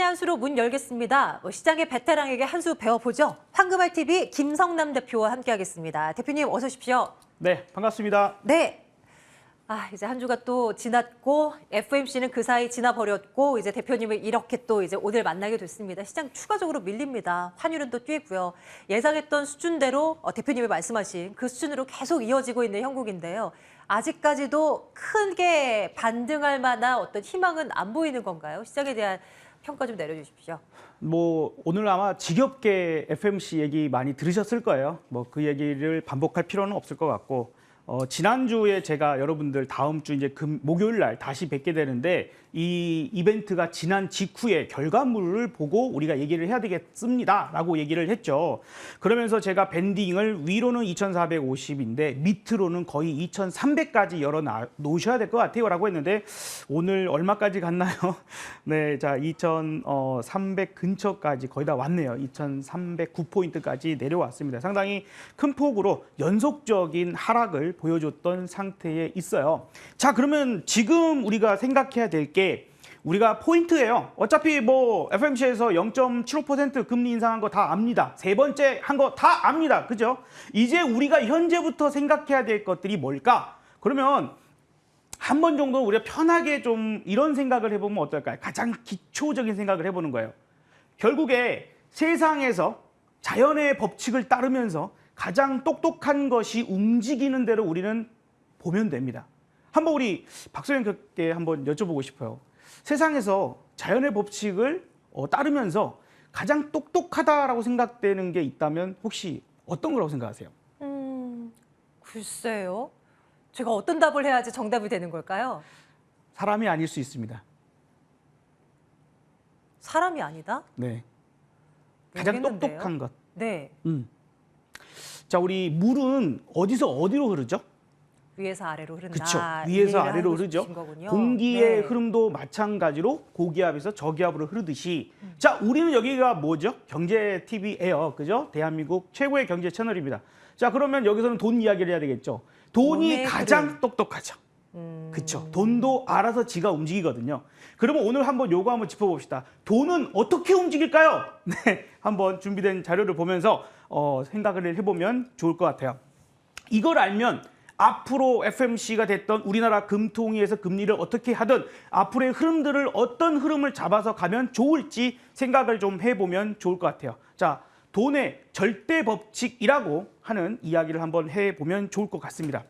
신의 한 수로 문 열겠습니다. 시장의 베테랑에게 한 수 배워보죠. 황금알 TV 김성남 대표와 함께하겠습니다. 대표님 어서 오십시오. 네, 반갑습니다. 네. 이제 한 주가 또 지났고 FOMC는 그 사이 지나버렸고 이제 대표님을 이렇게 또 이제 오늘 만나게 됐습니다. 시장 추가적으로 밀립니다. 환율은 또 뛰고요. 예상했던 수준대로 대표님이 말씀하신 그 수준으로 계속 이어지고 있는 형국인데요. 아직까지도 크게 반등할 만한 어떤 희망은 안 보이는 건가요? 시장에 대한 평가 좀 내려주십시오. 오늘 아마 지겹게 FMC 얘기 많이 들으셨을 거예요. 그 얘기를 반복할 필요는 없을 것 같고 지난주에 제가 여러분들 다음 주 이제 목요일 날 다시 뵙게 되는데 이 이벤트가 지난 직후에 결과물을 보고 우리가 얘기를 해야 되겠습니다라고 얘기를 했죠. 그러면서 제가 밴딩을 위로는 2,450인데 밑으로는 거의 2,300까지 열어 놓으셔야 될 것 같아요라고 했는데 오늘 얼마까지 갔나요? 네, 자 2,300 근처까지 거의 다 왔네요. 2,309포인트까지 내려왔습니다. 상당히 큰 폭으로 연속적인 하락을 보여줬던 상태에 있어요. 자, 그러면 지금 우리가 생각해야 될 게 우리가 포인트예요. 어차피 FMC에서 0.75% 금리 인상한 거 다 압니다. 세 번째 한 거 다 압니다. 그죠? 이제 우리가 현재부터 생각해야 될 것들이 뭘까? 그러면 한 번 정도 우리가 편하게 좀 이런 생각을 해보면 어떨까요? 가장 기초적인 생각을 해보는 거예요. 결국에 세상에서 자연의 법칙을 따르면서 가장 똑똑한 것이 움직이는 대로 우리는 보면 됩니다. 한번 우리 박소영께 한번 여쭤보고 싶어요. 세상에서 자연의 법칙을 따르면서 가장 똑똑하다라고 생각되는 게 있다면 혹시 어떤 거라고 생각하세요? 글쎄요. 제가 어떤 답을 해야지 정답이 되는 걸까요? 사람이 아닐 수 있습니다. 사람이 아니다? 네. 가장 모르겠는데요. 똑똑한 것. 네. 자, 우리 물은 어디서 어디로 흐르죠? 위에서 아래로 흐른다. 그렇죠. 위에서 아래로 흐르죠. 공기의 네. 흐름도 마찬가지로 고기압에서 저기압으로 흐르듯이 자, 우리는 여기가 뭐죠? 경제 TV예요. 그죠? 대한민국 최고의 경제 채널입니다. 자, 그러면 여기서는 돈 이야기를 해야 되겠죠. 돈이 가장 똑똑하죠. 그렇죠. 돈도 알아서 지가 움직이거든요. 그러면 오늘 한번 요거 한번 짚어봅시다. 돈은 어떻게 움직일까요? 네, 한번 준비된 자료를 보면서 생각을 해보면 좋을 것 같아요. 이걸 알면 앞으로 FMC가 됐던 우리나라 금통위에서 금리를 어떻게 하든 앞으로의 흐름들을 어떤 흐름을 잡아서 가면 좋을지 생각을 좀 해보면 좋을 것 같아요. 자, 돈의 절대 법칙이라고 하는 이야기를 한번 해보면 좋을 것 같습니다.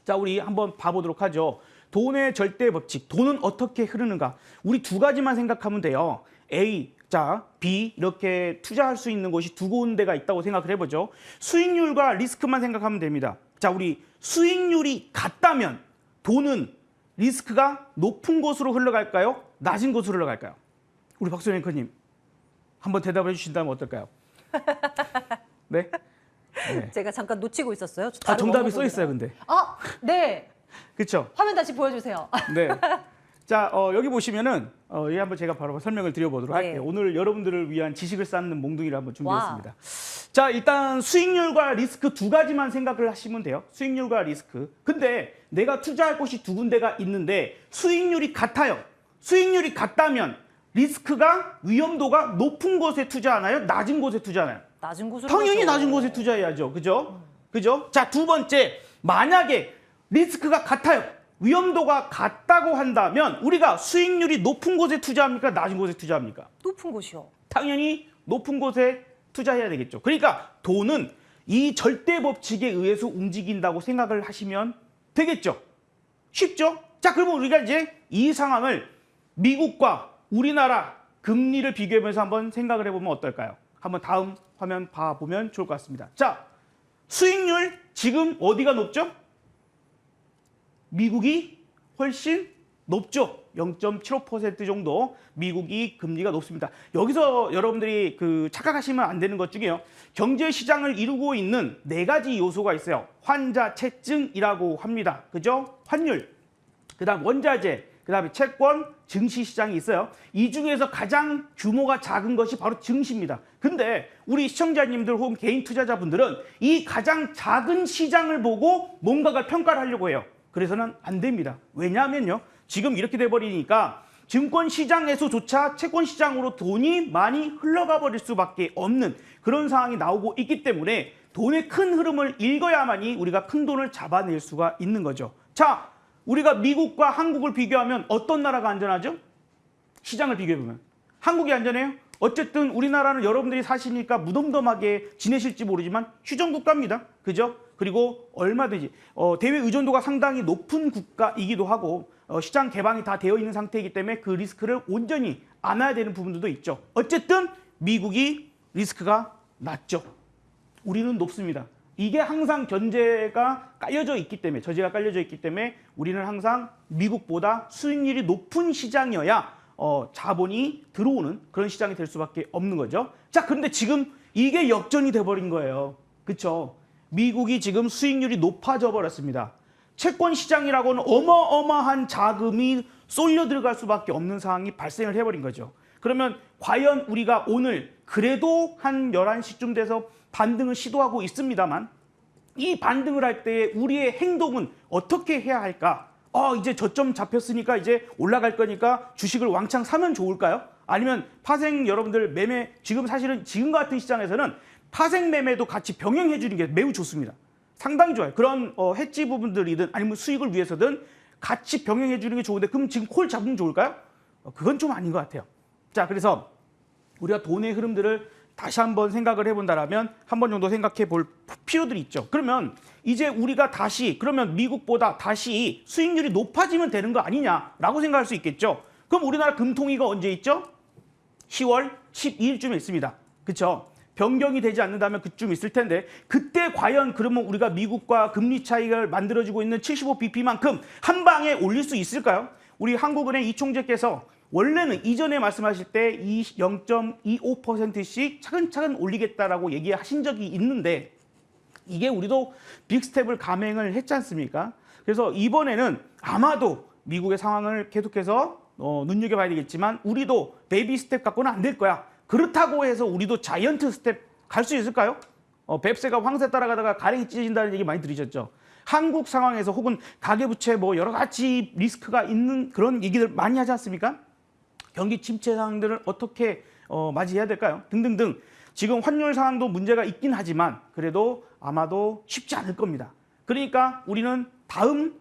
자, 우리 한번 봐보도록 하죠. 돈의 절대 법칙, 돈은 어떻게 흐르는가? 우리 두 가지만 생각하면 돼요. A, 자, B 이렇게 투자할 수 있는 곳이 두 군데가 있다고 생각을 해보죠. 수익률과 리스크만 생각하면 됩니다. 자, 우리 수익률이 같다면 돈은 리스크가 높은 곳으로 흘러갈까요? 낮은 곳으로 흘러갈까요? 우리 박소영 앵커님 한번 대답해 주신다면 어떨까요? 네? 네. 제가 잠깐 놓치고 있었어요. 정답이 써 있어요, 근데. 네. 그렇죠. 화면 다시 보여주세요. 네. 자, 여기 보시면은 이 한번 제가 바로 설명을 드려보도록 할게요. 오늘 여러분들을 위한 지식을 쌓는 몽둥이를 한번 준비했습니다. 자, 일단 수익률과 리스크 두 가지만 생각을 하시면 돼요. 수익률과 리스크. 근데 내가 투자할 곳이 두 군데가 있는데 수익률이 같아요. 수익률이 같다면 리스크가 위험도가 높은 곳에 투자하나요? 낮은 곳에 투자하나요? 낮은 곳으로 당연히 가죠. 낮은 곳에 투자해야죠. 그죠? 그죠? 자, 두 번째. 만약에 리스크가 같아요. 위험도가 같다고 한다면 우리가 수익률이 높은 곳에 투자합니까? 낮은 곳에 투자합니까? 높은 곳이요. 당연히 높은 곳에 투자해야 되겠죠. 그러니까 돈은 이 절대 법칙에 의해서 움직인다고 생각을 하시면 되겠죠. 쉽죠? 자, 그러면 우리가 이제 이 상황을 미국과 우리나라 금리를 비교하면서 한번 생각을 해보면 어떨까요? 한번 다음 화면 봐보면 좋을 것 같습니다. 자, 수익률 지금 어디가 높죠? 미국이 훨씬 높죠. 0.75% 정도 미국이 금리가 높습니다. 여기서 여러분들이 착각하시면 안 되는 것 중에요. 경제 시장을 이루고 있는 네 가지 요소가 있어요. 환자채증이라고 합니다. 그죠? 환율, 그다음 원자재, 그다음에 채권, 증시 시장이 있어요. 이 중에서 가장 규모가 작은 것이 바로 증시입니다. 근데 우리 시청자님들 혹은 개인 투자자분들은 이 가장 작은 시장을 보고 뭔가를 평가를 하려고 해요. 그래서는 안 됩니다. 왜냐하면요. 지금 이렇게 돼버리니까 증권 시장에서조차 채권 시장으로 돈이 많이 흘러가 버릴 수밖에 없는 그런 상황이 나오고 있기 때문에 돈의 큰 흐름을 읽어야만이 우리가 큰 돈을 잡아낼 수가 있는 거죠. 자, 우리가 미국과 한국을 비교하면 어떤 나라가 안전하죠? 시장을 비교해보면. 한국이 안전해요? 어쨌든 우리나라는 여러분들이 사시니까 무덤덤하게 지내실지 모르지만 휴전국가입니다. 그죠? 그리고 얼마든지 대외 의존도가 상당히 높은 국가이기도 하고 시장 개방이 다 되어 있는 상태이기 때문에 그 리스크를 온전히 안아야 되는 부분들도 있죠. 어쨌든 미국이 리스크가 낮죠. 우리는 높습니다. 이게 항상 전제가 깔려져 있기 때문에 저지가 깔려져 있기 때문에 우리는 항상 미국보다 수익률이 높은 시장이어야 자본이 들어오는 그런 시장이 될 수밖에 없는 거죠. 자, 그런데 지금 이게 역전이 돼버린 거예요. 그렇죠? 미국이 지금 수익률이 높아져 버렸습니다. 채권 시장이라고는 어마어마한 자금이 쏠려 들어갈 수밖에 없는 상황이 발생을 해버린 거죠. 그러면 과연 우리가 오늘 그래도 한 11시쯤 돼서 반등을 시도하고 있습니다만 이 반등을 할 때 우리의 행동은 어떻게 해야 할까? 이제 저점 잡혔으니까 이제 올라갈 거니까 주식을 왕창 사면 좋을까요? 아니면 파생 여러분들 매매 지금 사실은 지금 같은 시장에서는 파생 매매도 같이 병행해 주는 게 매우 좋습니다. 상당히 좋아요. 그런 해지 부분들이든 아니면 수익을 위해서든 같이 병행해 주는 게 좋은데 그럼 지금 콜 잡으면 좋을까요? 그건 좀 아닌 것 같아요. 자, 그래서 우리가 돈의 흐름들을 다시 한번 생각을 해본다라면 한 번 정도 생각해 볼 필요들이 있죠. 그러면 이제 우리가 다시 그러면 미국보다 다시 수익률이 높아지면 되는 거 아니냐라고 생각할 수 있겠죠. 그럼 우리나라 금통위가 언제 있죠? 10월 12일쯤에 있습니다. 그렇죠? 변경이 되지 않는다면 그쯤 있을 텐데 그때 과연 그러면 우리가 미국과 금리 차이를 만들어지고 있는 75bp만큼 한 방에 올릴 수 있을까요? 우리 한국은행 이총재께서 원래는 이전에 말씀하실 때 0.25%씩 차근차근 올리겠다라고 얘기하신 적이 있는데 이게 우리도 빅스텝을 감행을 했지 않습니까? 그래서 이번에는 아마도 미국의 상황을 계속해서 눈여겨봐야 되겠지만 우리도 베이비 스텝 갖고는 안 될 거야. 그렇다고 해서 우리도 자이언트 스텝 갈 수 있을까요? 뱁새가 황새 따라가다가 가랭이 찢어진다는 얘기 많이 들으셨죠? 한국 상황에서 혹은 가계부채 뭐 여러 가지 리스크가 있는 그런 얘기들 많이 하지 않습니까? 경기 침체 상황들을 어떻게 맞이해야 될까요? 등등등. 지금 환율 상황도 문제가 있긴 하지만 그래도 아마도 쉽지 않을 겁니다. 그러니까 우리는 다음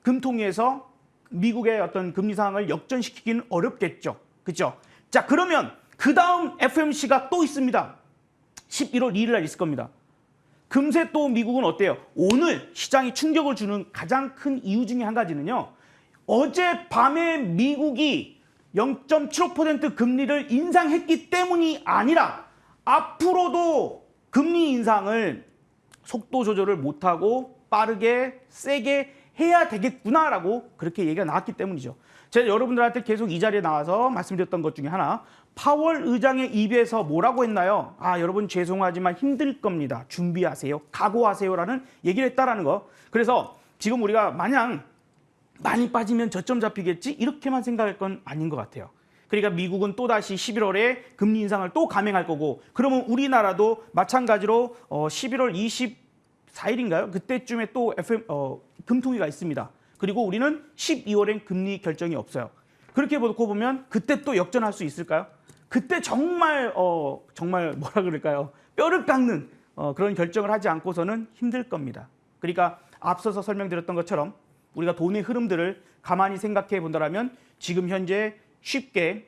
금통위에서 미국의 어떤 금리 상황을 역전시키기는 어렵겠죠. 그렇죠? 자, 그러면 그 다음 FOMC가 또 있습니다. 11월 2일 날 있을 겁니다. 금세 또 미국은 어때요? 오늘 시장이 충격을 주는 가장 큰 이유 중에 한 가지는요. 어젯밤에 미국이 0.75% 금리를 인상했기 때문이 아니라 앞으로도 금리 인상을 속도 조절을 못하고 빠르게 세게 해야 되겠구나라고 그렇게 얘기가 나왔기 때문이죠. 제가 여러분들한테 계속 이 자리에 나와서 말씀드렸던 것 중에 하나, 파월 의장의 입에서 뭐라고 했나요? 여러분 죄송하지만 힘들 겁니다. 준비하세요. 각오하세요라는 얘기를 했다라는 거. 그래서 지금 우리가 마냥 많이 빠지면 저점 잡히겠지? 이렇게만 생각할 건 아닌 것 같아요. 그러니까 미국은 또다시 11월에 금리 인상을 또 감행할 거고 그러면 우리나라도 마찬가지로 11월 24일인가요? 그때쯤에 또 금통위가 있습니다. 그리고 우리는 12월엔 금리 결정이 없어요. 그렇게 놓고 보면 그때 또 역전할 수 있을까요? 그때 정말 뭐라 그럴까요? 뼈를 깎는 그런 결정을 하지 않고서는 힘들 겁니다. 그러니까 앞서서 설명드렸던 것처럼 우리가 돈의 흐름들을 가만히 생각해 본다면 지금 현재 쉽게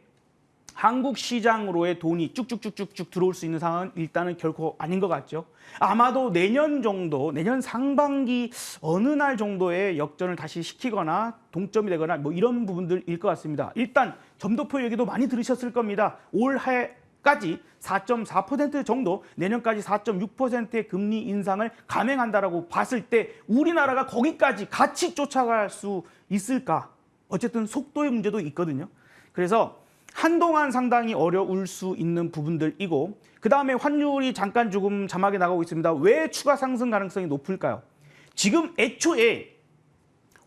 한국 시장으로의 돈이 쭉쭉쭉쭉쭉 들어올 수 있는 상황은 일단은 결코 아닌 것 같죠. 아마도 내년 정도, 내년 상반기 어느 날 정도의 역전을 다시 시키거나 동점이 되거나 뭐 이런 부분들일 것 같습니다. 일단 점도표 얘기도 많이 들으셨을 겁니다. 올해까지 4.4% 정도, 내년까지 4.6%의 금리 인상을 감행한다라고 봤을 때 우리나라가 거기까지 같이 쫓아갈 수 있을까? 어쨌든 속도의 문제도 있거든요. 그래서 한동안 상당히 어려울 수 있는 부분들이고 그 다음에 환율이 잠깐 조금 자막에 나가고 있습니다. 왜 추가 상승 가능성이 높을까요? 지금 애초에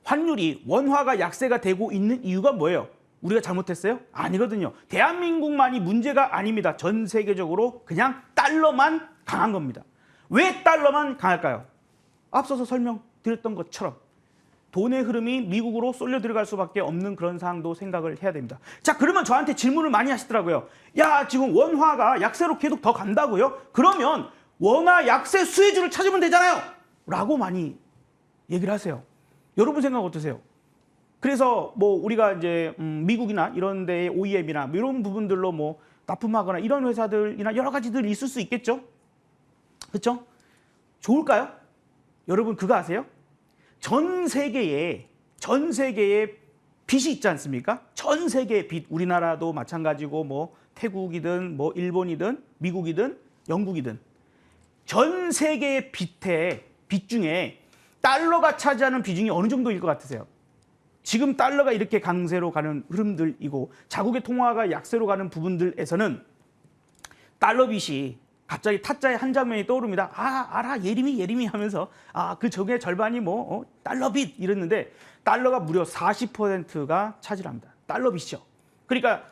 환율이 원화가 약세가 되고 있는 이유가 뭐예요? 우리가 잘못했어요? 아니거든요. 대한민국만이 문제가 아닙니다. 전 세계적으로 그냥 달러만 강한 겁니다. 왜 달러만 강할까요? 앞서서 설명드렸던 것처럼 돈의 흐름이 미국으로 쏠려 들어갈 수밖에 없는 그런 상황도 생각을 해야 됩니다. 자, 그러면 저한테 질문을 많이 하시더라고요. 야, 지금 원화가 약세로 계속 더 간다고요? 그러면 원화 약세 수혜주를 찾으면 되잖아요. 라고 많이 얘기를 하세요. 여러분 생각 어떠세요? 그래서 뭐 우리가 이제 미국이나 이런 데의 OEM이나 이런 부분들로 뭐 납품하거나 이런 회사들이나 여러 가지들 있을 수 있겠죠? 그렇죠? 좋을까요? 여러분 그거 아세요? 전 세계에 빚이 있지 않습니까? 전 세계의 빚, 우리나라도 마찬가지고 뭐 태국이든 뭐 일본이든 미국이든 영국이든 전 세계의 빚 중에 달러가 차지하는 비중이 어느 정도일 것 같으세요? 지금 달러가 이렇게 강세로 가는 흐름들이고 자국의 통화가 약세로 가는 부분들에서는 달러 빚이 갑자기 타짜의 한 장면이 떠오릅니다. 아, 알아, 예림이 하면서 그 적의 절반이 뭐 달러 빚 이랬는데 달러가 무려 40%가 차지합니다. 달러 빚이죠. 그러니까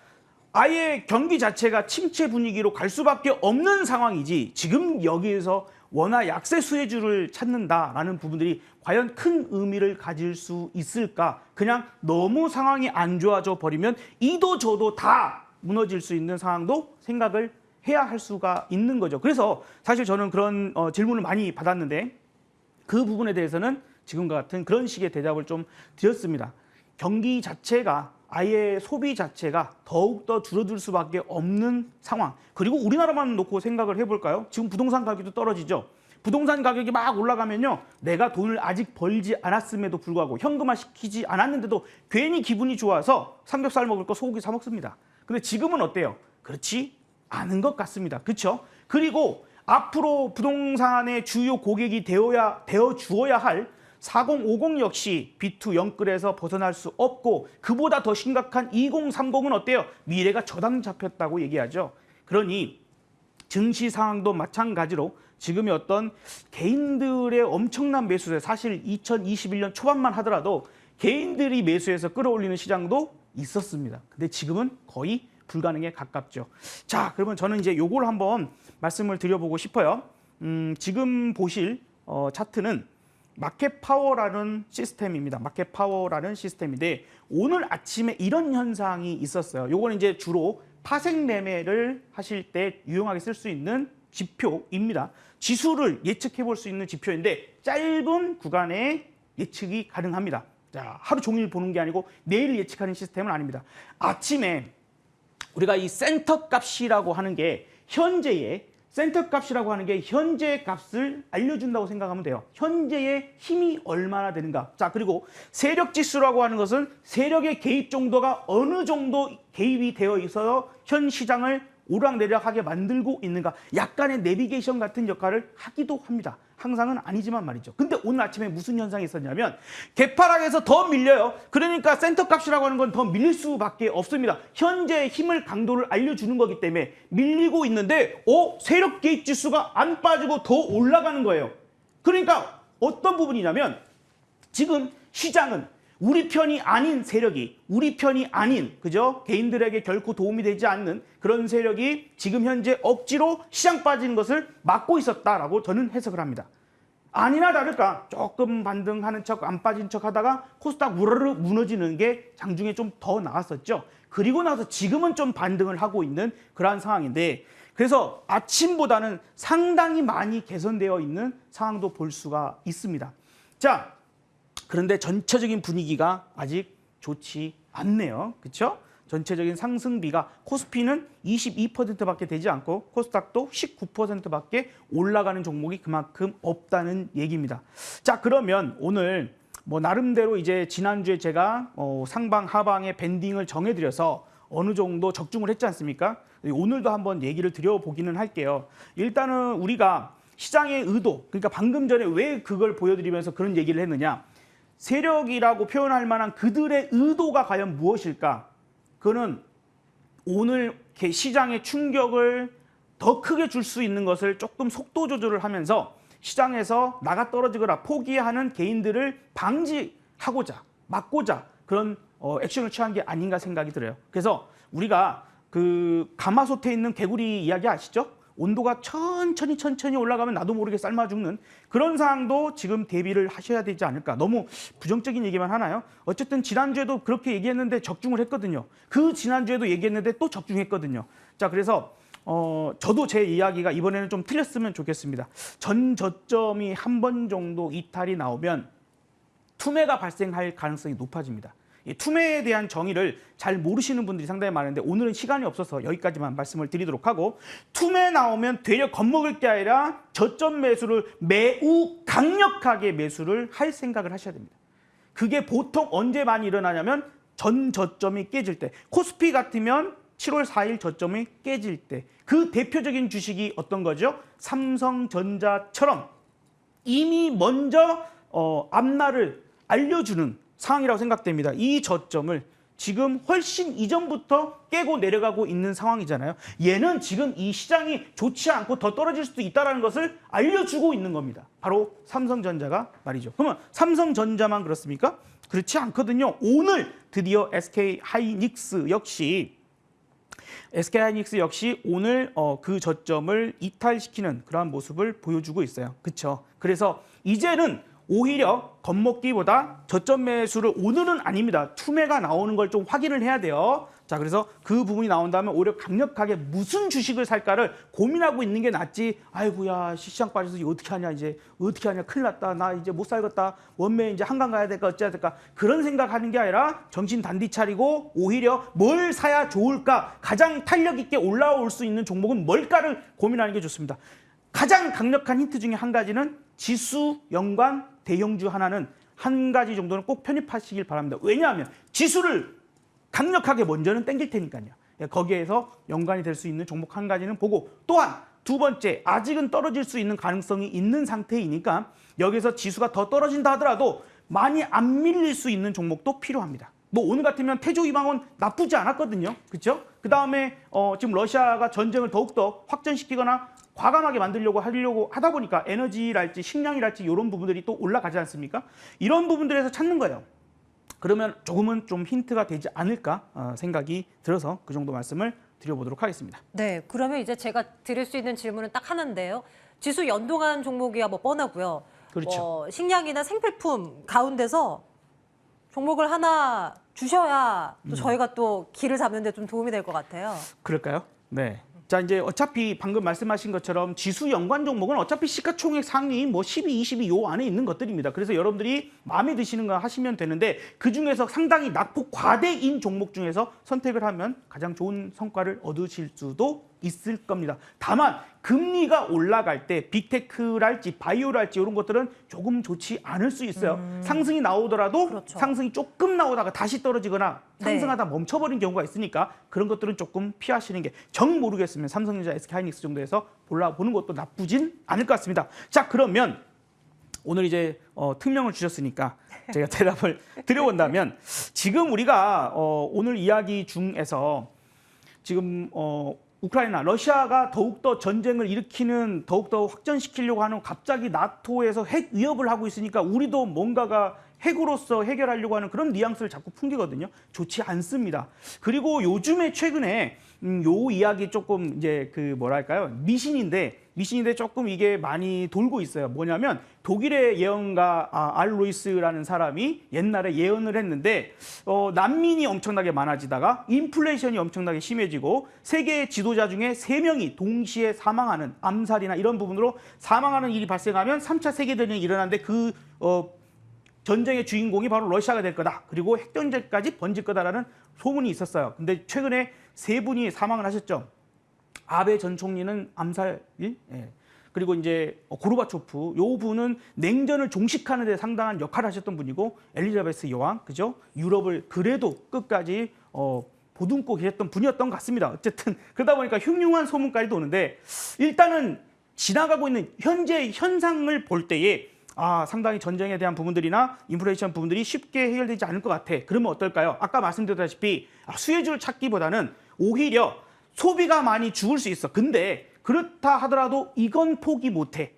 아예 경기 자체가 침체 분위기로 갈 수밖에 없는 상황이지 지금 여기에서 원화 약세 수혜주를 찾는다라는 부분들이 과연 큰 의미를 가질 수 있을까? 그냥 너무 상황이 안 좋아져 버리면 이도 저도 다 무너질 수 있는 상황도 생각을 해야 할 수가 있는 거죠. 그래서 사실 저는 그런 질문을 많이 받았는데 그 부분에 대해서는 지금과 같은 그런 식의 대답을 좀 드렸습니다. 경기 자체가 아예 소비 자체가 더욱더 줄어들 수밖에 없는 상황. 그리고 우리나라만 놓고 생각을 해볼까요? 지금 부동산 가격도 떨어지죠. 부동산 가격이 막 올라가면요. 내가 돈을 아직 벌지 않았음에도 불구하고 현금화 시키지 않았는데도 괜히 기분이 좋아서 삼겹살 먹을 거 소고기 사 먹습니다. 근데 지금은 어때요? 그렇지 않은 것 같습니다. 그렇죠? 그리고 앞으로 부동산의 주요 고객이 되어 주어야 할 4050 역시 B2 영끌에서 벗어날 수 없고 그보다 더 심각한 2030은 어때요? 미래가 저당 잡혔다고 얘기하죠. 그러니 증시 상황도 마찬가지로 지금의 어떤 개인들의 엄청난 매수세, 사실 2021년 초반만 하더라도 개인들이 매수해서 끌어올리는 시장도 있었습니다. 근데 지금은 거의 불가능에 가깝죠. 자, 그러면 저는 이제 요걸 한번 말씀을 드려보고 싶어요. 지금 보실 차트는 마켓 파워라는 시스템입니다. 마켓 파워라는 시스템인데 오늘 아침에 이런 현상이 있었어요. 요거는 이제 주로 파생 매매를 하실 때 유용하게 쓸 수 있는 지표입니다. 지수를 예측해 볼 수 있는 지표인데 짧은 구간에 예측이 가능합니다. 자, 하루 종일 보는 게 아니고 내일 예측하는 시스템은 아닙니다. 아침에 우리가 이 센터 값이라고 하는 게 현재의 값을 알려준다고 생각하면 돼요. 현재의 힘이 얼마나 되는가. 자, 그리고 세력 지수라고 하는 것은 세력의 개입 정도가 어느 정도 개입이 되어 있어서 현 시장을 오락내락하게 만들고 있는가. 약간의 내비게이션 같은 역할을 하기도 합니다. 항상은 아니지만 말이죠. 근데 오늘 아침에 무슨 현상이 있었냐면 개파락에서 더 밀려요. 그러니까 센터 값이라고 하는 건 더 밀릴 수밖에 없습니다. 현재의 힘을 강도를 알려주는 거기 때문에 밀리고 있는데 세력 개입 지수가 안 빠지고 더 올라가는 거예요. 그러니까 어떤 부분이냐면 지금 시장은 우리 편이 아닌 세력이, 우리 편이 아닌, 그죠? 개인들에게 결코 도움이 되지 않는 그런 세력이 지금 현재 억지로 시장 빠지는 것을 막고 있었다라고 저는 해석을 합니다. 아니나 다를까 조금 반등하는 척, 안 빠진 척 하다가 코스닥 우르르 무너지는 게 장중에 좀 더 나왔었죠. 그리고 나서 지금은 좀 반등을 하고 있는 그러한 상황인데 그래서 아침보다는 상당히 많이 개선되어 있는 상황도 볼 수가 있습니다. 자, 그런데 전체적인 분위기가 아직 좋지 않네요. 그렇죠? 전체적인 상승비가 코스피는 22%밖에 되지 않고 코스닥도 19%밖에 올라가는 종목이 그만큼 없다는 얘기입니다. 자, 그러면 오늘 뭐 나름대로 이제 지난주에 제가 상방 하방의 밴딩을 정해드려서 어느 정도 적중을 했지 않습니까? 오늘도 한번 얘기를 드려보기는 할게요. 일단은 우리가 시장의 의도, 그러니까 방금 전에 왜 그걸 보여드리면서 그런 얘기를 했느냐. 세력이라고 표현할 만한 그들의 의도가 과연 무엇일까? 그거는 오늘 시장의 충격을 더 크게 줄 수 있는 것을 조금 속도 조절을 하면서 시장에서 나가 떨어지거나 포기하는 개인들을 방지하고자, 막고자 그런 액션을 취한 게 아닌가 생각이 들어요. 그래서 우리가 그 가마솥에 있는 개구리 이야기 아시죠? 온도가 천천히 올라가면 나도 모르게 삶아 죽는 그런 상황도 지금 대비를 하셔야 되지 않을까. 너무 부정적인 얘기만 하나요? 어쨌든 지난주에도 그렇게 얘기했는데 적중을 했거든요. 그 지난주에도 얘기했는데 또 적중했거든요. 자, 그래서 저도 제 이야기가 이번에는 좀 틀렸으면 좋겠습니다. 전 저점이 한 번 정도 이탈이 나오면 투매가 발생할 가능성이 높아집니다. 이 투매에 대한 정의를 잘 모르시는 분들이 상당히 많은데 오늘은 시간이 없어서 여기까지만 말씀을 드리도록 하고, 투매 나오면 되려 겁먹을 게 아니라 저점 매수를 매우 강력하게 매수를 할 생각을 하셔야 됩니다. 그게 보통 언제 많이 일어나냐면 전 저점이 깨질 때, 코스피 같으면 7월 4일 저점이 깨질 때, 그 대표적인 주식이 어떤 거죠? 삼성전자처럼 이미 먼저 앞날을 알려주는 상황이라고 생각됩니다. 이 저점을 지금 훨씬 이전부터 깨고 내려가고 있는 상황이잖아요. 얘는 지금 이 시장이 좋지 않고 더 떨어질 수도 있다는 것을 알려주고 있는 겁니다. 바로 삼성전자가 말이죠. 그러면 삼성전자만 그렇습니까? 그렇지 않거든요. 오늘 드디어 SK하이닉스 역시 오늘 그 저점을 이탈시키는 그러한 모습을 보여주고 있어요. 그렇죠? 그래서 이제는 오히려 겁먹기보다 저점 매수를, 오늘은 아닙니다. 투매가 나오는 걸 좀 확인을 해야 돼요. 자, 그래서 그 부분이 나온다면 오히려 강력하게 무슨 주식을 살까를 고민하고 있는 게 낫지. 아이고야, 시장 빠져서 이거 어떻게 하냐, 이제 어떻게 하냐, 큰일 났다, 나 이제 못 살겠다, 원매 이제 한강 가야 될까, 어째야 될까, 그런 생각하는 게 아니라 정신 단디 차리고 오히려 뭘 사야 좋을까, 가장 탄력 있게 올라올 수 있는 종목은 뭘까를 고민하는 게 좋습니다. 가장 강력한 힌트 중에 한 가지는 지수 연관 대형주 하나는 한 가지 정도는 꼭 편입하시길 바랍니다. 왜냐하면 지수를 강력하게 먼저는 땡길 테니까요. 거기에서 연관이 될 수 있는 종목 한 가지는 보고, 또한 두 번째, 아직은 떨어질 수 있는 가능성이 있는 상태이니까 여기서 지수가 더 떨어진다 하더라도 많이 안 밀릴 수 있는 종목도 필요합니다. 뭐 오늘 같으면 태조이방원 나쁘지 않았거든요. 그렇죠? 그 다음에 지금 러시아가 전쟁을 더욱더 확전시키거나 과감하게 하려고 하다 보니까 에너지랄지 식량이랄지 이런 부분들이 또 올라가지 않습니까? 이런 부분들에서 찾는 거예요. 그러면 조금은 좀 힌트가 되지 않을까 생각이 들어서 그 정도 말씀을 드려보도록 하겠습니다. 네, 그러면 이제 제가 드릴 수 있는 질문은 딱 하나인데요. 지수 연동한 종목이야 뭐 뻔하고요. 그렇죠. 식량이나 생필품 가운데서 종목을 하나 주셔야 또 저희가 또 길을 잡는 데 좀 도움이 될 것 같아요. 그럴까요? 네. 자, 이제 어차피 방금 말씀하신 것처럼 지수 연관 종목은 어차피 시가총액 상위 뭐 12, 22 요 안에 있는 것들입니다. 그래서 여러분들이 마음에 드시는 거 하시면 되는데, 그중에서 상당히 낙폭 과대인 종목 중에서 선택을 하면 가장 좋은 성과를 얻으실 수도 있을 겁니다. 다만 금리가 올라갈 때 빅테크랄지 바이오랄지 이런 것들은 조금 좋지 않을 수 있어요. 상승이 나오더라도 그렇죠. 상승이 조금 나오다가 다시 떨어지거나 상승하다 네. 멈춰버린 경우가 있으니까 그런 것들은 조금 피하시는 게, 정 모르겠으면 삼성전자, SK하이닉스 정도에서 골라보는 것도 나쁘진 않을 것 같습니다. 자, 그러면 오늘 이제 특명을 주셨으니까 제가 대답을 드려본다면, 지금 우리가 오늘 이야기 중에서 지금 우크라이나, 러시아가 더욱더 전쟁을 일으키는, 더욱더 확전시키려고 하는, 갑자기 나토에서 핵 위협을 하고 있으니까 우리도 뭔가가 핵으로서 해결하려고 하는 그런 뉘앙스를 자꾸 풍기거든요. 좋지 않습니다. 그리고 요즘에 최근에 요 이야기 조금 이제 그 뭐랄까요, 미신인데 조금 이게 많이 돌고 있어요. 뭐냐면 독일의 예언가 알로이스라는 사람이 옛날에 예언을 했는데 난민이 엄청나게 많아지다가 인플레이션이 엄청나게 심해지고 세계 지도자 중에 3명이 동시에 사망하는, 암살이나 이런 부분으로 사망하는 일이 발생하면 3차 세계대전이 일어나는데 그 전쟁의 주인공이 바로 러시아가 될 거다. 그리고 핵전쟁까지 번질 거다라는 소문이 있었어요. 근데 최근에 3분이 사망을 하셨죠. 아베 전 총리는 암살일, 그리고 이제 고르바초프, 요 분은 냉전을 종식하는 데 상당한 역할을 하셨던 분이고, 엘리자베스 여왕, 그죠? 유럽을 그래도 끝까지 보듬고 계셨던 분이었던 것 같습니다. 어쨌든 그러다 보니까 흉흉한 소문까지 도는데, 일단은 지나가고 있는 현재 현상을 볼 때에 상당히 전쟁에 대한 부분들이나 인플레이션 부분들이 쉽게 해결되지 않을 것 같아. 그러면 어떨까요? 아까 말씀드렸다시피 수혜주를 찾기보다는 오히려 소비가 많이 죽을 수 있어. 근데 그렇다 하더라도 이건 포기 못해.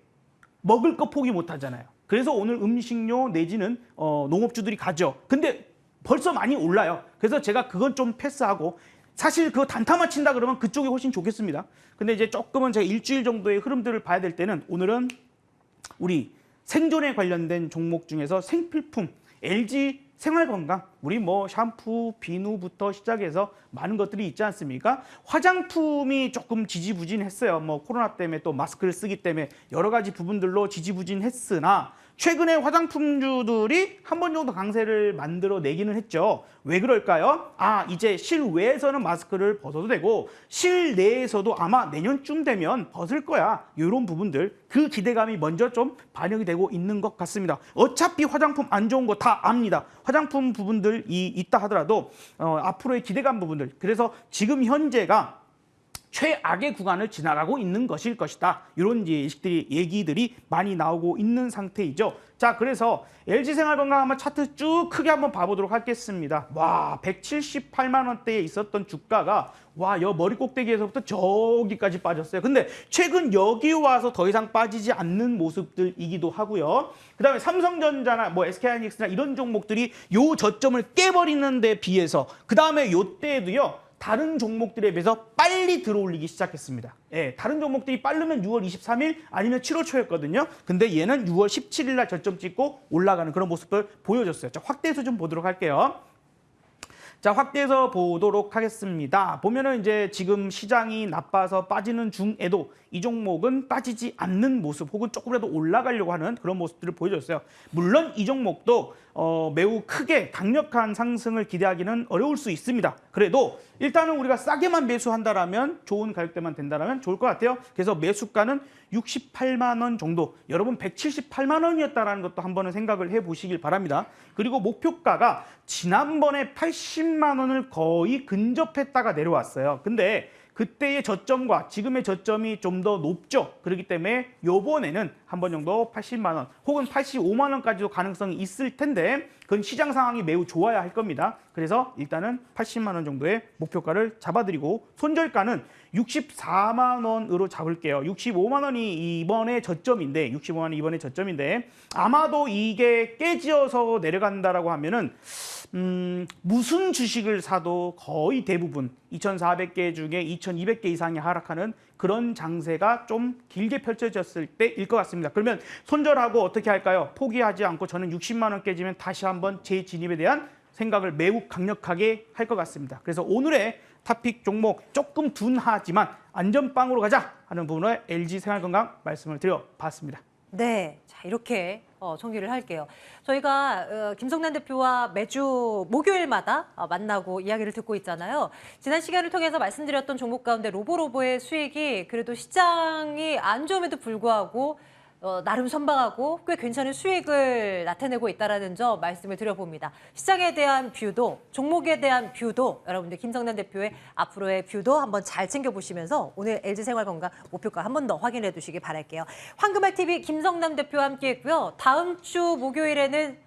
먹을 거 포기 못하잖아요. 그래서 오늘 음식료 내지는 농업주들이 가죠. 근데 벌써 많이 올라요. 그래서 제가 그건 좀 패스하고 사실 그 단타만 친다 그러면 그쪽이 훨씬 좋겠습니다. 근데 이제 조금은 제가 일주일 정도의 흐름들을 봐야 될 때는 오늘은 우리 생존에 관련된 종목 중에서 생필품, LG 생활건강, 우리 뭐 샴푸, 비누부터 시작해서 많은 것들이 있지 않습니까? 화장품이 조금 지지부진했어요. 뭐 코로나 때문에 또 마스크를 쓰기 때문에 여러 가지 부분들로 지지부진했으나 최근에 화장품주들이 한 번 정도 강세를 만들어내기는 했죠. 왜 그럴까요? 이제 실외에서는 마스크를 벗어도 되고 실내에서도 아마 내년쯤 되면 벗을 거야. 이런 부분들, 그 기대감이 먼저 좀 반영이 되고 있는 것 같습니다. 어차피 화장품 안 좋은 거 다 압니다. 화장품 부분들이 있다 하더라도 앞으로의 기대감 부분들, 그래서 지금 현재가 최악의 구간을 지나가고 있는 것일 것이다. 이런 얘기들이 많이 나오고 있는 상태이죠. 자, 그래서 LG생활건강 한번 차트 쭉 크게 한번 봐보도록 하겠습니다. 와, 178만 원대에 있었던 주가가 여 머리 꼭대기에서부터 저기까지 빠졌어요. 근데 최근 여기 와서 더 이상 빠지지 않는 모습들이기도 하고요. 그다음에 삼성전자나 뭐 SK하이닉스나 이런 종목들이 요 저점을 깨버리는 데 비해서 그다음에 요때에도요. 다른 종목들에 비해서 빨리 들어올리기 시작했습니다. 예, 다른 종목들이 빠르면 6월 23일 아니면 7월 초였거든요. 근데 얘는 6월 17일 날 저점 찍고 올라가는 그런 모습을 보여줬어요. 자, 확대해서 좀 보도록 할게요. 자, 확대해서 보도록 하겠습니다. 보면은 이제 지금 시장이 나빠서 빠지는 중에도 이 종목은 빠지지 않는 모습 혹은 조금이라도 올라가려고 하는 그런 모습들을 보여줬어요. 물론 이 종목도 매우 크게 강력한 상승을 기대하기는 어려울 수 있습니다. 그래도 일단은 우리가 싸게만 매수한다라면 좋은 가격대만 된다라면 좋을 것 같아요. 그래서 매수가는 68만 원 정도, 여러분 178만 원이었다라는 것도 한번은 생각을 해보시길 바랍니다. 그리고 목표가가 지난번에 80만 원을 거의 근접했다가 내려왔어요. 근데 그때의 저점과 지금의 저점이 좀 더 높죠. 그렇기 때문에 요번에는 한 번 정도 80만 원 혹은 85만 원까지도 가능성이 있을 텐데 그건 시장 상황이 매우 좋아야 할 겁니다. 그래서 일단은 80만 원 정도의 목표가를 잡아드리고 손절가는 64만 원으로 잡을게요. 65만 원이 이번에 저점인데 65만 원이 이번에 저점인데 아마도 이게 깨지어서 내려간다라고 하면은 무슨 주식을 사도 거의 대부분 2,400개 중에 2,200개 이상이 하락하는 그런 장세가 좀 길게 펼쳐졌을 때일 것 같습니다. 그러면 손절하고 어떻게 할까요? 포기하지 않고 저는 60만 원 깨지면 다시 한번 재진입에 대한 생각을 매우 강력하게 할 것 같습니다. 그래서 오늘의 탑픽 종목 조금 둔하지만 안전빵으로 가자 하는 부분을 LG생활건강 말씀을 드려봤습니다. 네, 자 이렇게 정리를 할게요. 저희가 김성난 대표와 매주 목요일마다 만나고 이야기를 듣고 있잖아요. 지난 시간을 통해서 말씀드렸던 종목 가운데 로보로보의 수익이 그래도 시장이 안 좋음에도 불구하고 나름 선방하고 꽤 괜찮은 수익을 나타내고 있다는 점 말씀을 드려봅니다. 시장에 대한 뷰도 종목에 대한 뷰도 여러분들 김성난 대표의 앞으로의 뷰도 한번 잘 챙겨보시면서 오늘 LG생활건강 목표가 한 번 더 확인해 두시기 바랄게요. 황금알TV 김성남 대표와 함께했고요. 다음 주 목요일에는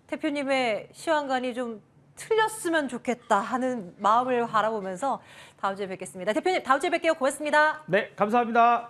대표님의 시황관이 좀 틀렸으면 좋겠다 하는 마음을 바라보면서 다음 주에 뵙겠습니다. 대표님 다음 주에 뵐게요. 고맙습니다. 네, 감사합니다.